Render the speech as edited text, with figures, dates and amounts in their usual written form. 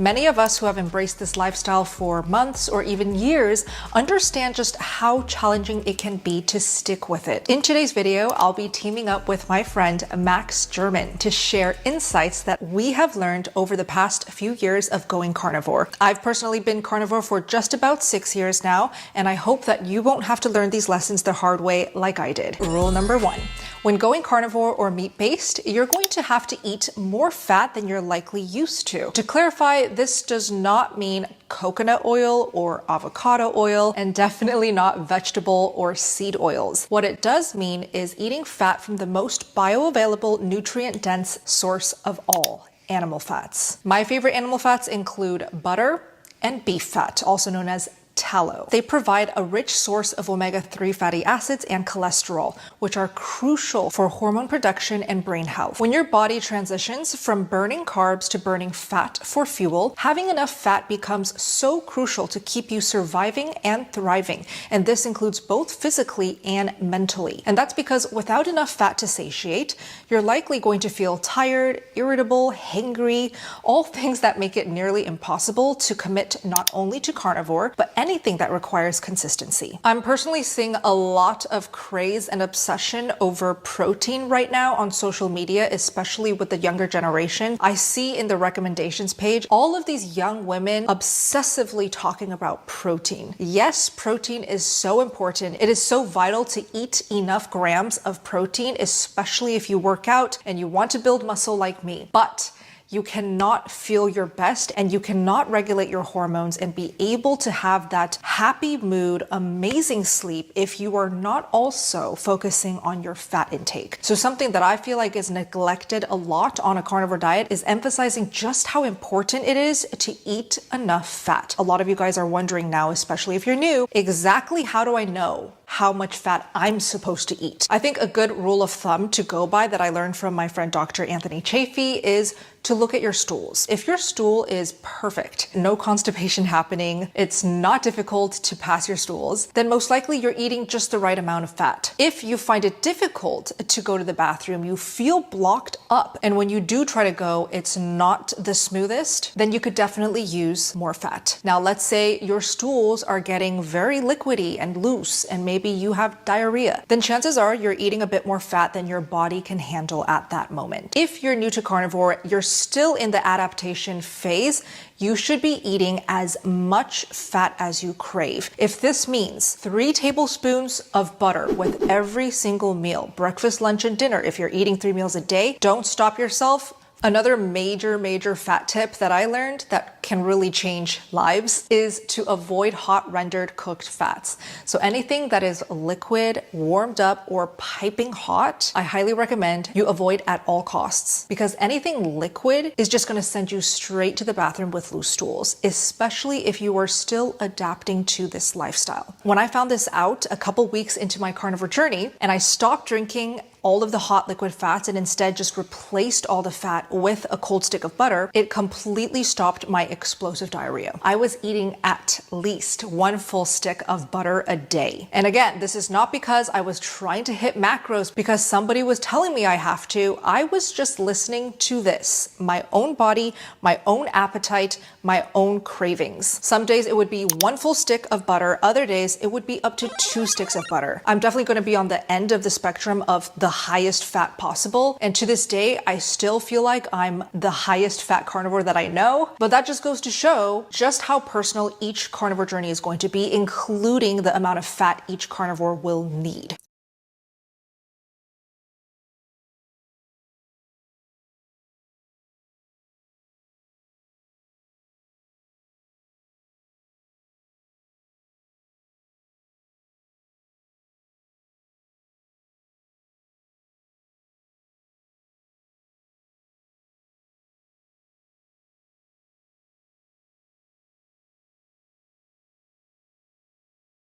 Many of us who have embraced this lifestyle for months or even years understand just how challenging it can be to stick with it. In today's video, I'll be teaming up with my friend Max German to share insights that we have learned over the past few years of going carnivore. I've personally been carnivore for just about 6 years now, and I hope that you won't have to learn these lessons the hard way like I did. Rule number 1. When going carnivore or meat-based, you're going to have to eat more fat than you're likely used to. To clarify, this does not mean coconut oil or avocado oil, and definitely not vegetable or seed oils. What it does mean is eating fat from the most bioavailable, nutrient-dense source of all, animal fats. My favorite animal fats include butter and beef fat, also known as tallow. They provide a rich source of omega-3 fatty acids and cholesterol, which are crucial for hormone production and brain health. When your body transitions from burning carbs to burning fat for fuel, having enough fat becomes so crucial to keep you surviving and thriving. And this includes both physically and mentally. And that's because without enough fat to satiate, you're likely going to feel tired, irritable, hangry, all things that make it nearly impossible to commit not only to carnivore, but anything that requires consistency. I'm personally seeing a lot of craze and obsession over protein right now on social media, especially with the younger generation. I see in the recommendations page all of these young women obsessively talking about protein. Yes, protein is so important. It is so vital to eat enough grams of protein, especially if you work out and you want to build muscle like me. But you cannot feel your best and you cannot regulate your hormones and be able to have that happy mood, amazing sleep if you are not also focusing on your fat intake. So something that I feel like is neglected a lot on a carnivore diet is emphasizing just how important it is to eat enough fat. A lot of you guys are wondering now, especially if you're new, exactly how do I know how much fat I'm supposed to eat? I think a good rule of thumb to go by that I learned from my friend Dr. Anthony Chaffee is to look at your stools. If your stool is perfect, no constipation happening, it's not difficult to pass your stools, then most likely you're eating just the right amount of fat. If you find it difficult to go to the bathroom, you feel blocked up, and when you do try to go, it's not the smoothest, then you could definitely use more fat. Now, let's say your stools are getting very liquidy and loose, and maybe you have diarrhea, then chances are you're eating a bit more fat than your body can handle at that moment. If you're new to carnivore, you're still in the adaptation phase, you should be eating as much fat as you crave. If this means 3 tablespoons of butter with every single meal, breakfast, lunch, and dinner, if you're eating 3 meals a day, don't stop yourself. Another major fat tip that I learned that can really change lives is to avoid hot rendered cooked fats. So anything that is liquid, warmed up, or piping hot, I highly recommend you avoid at all costs, because anything liquid is just going to send you straight to the bathroom with loose stools, especially if you are still adapting to this lifestyle. When I found this out a couple weeks into my carnivore journey and I stopped drinking all of the hot liquid fats and instead just replaced all the fat with a cold stick of butter, it completely stopped my explosive diarrhea. I was eating at least 1 full stick of butter a day. And again, this is not because I was trying to hit macros because somebody was telling me I have to. I was just listening to this, my own body, my own appetite, my own cravings. Some days it would be 1 full stick of butter. Other days it would be up to 2 sticks of butter. I'm definitely going to be on the end of the spectrum of the highest fat possible. And to this day, I still feel like I'm the highest fat carnivore that I know. But that just goes to show just how personal each carnivore journey is going to be, including the amount of fat each carnivore will need.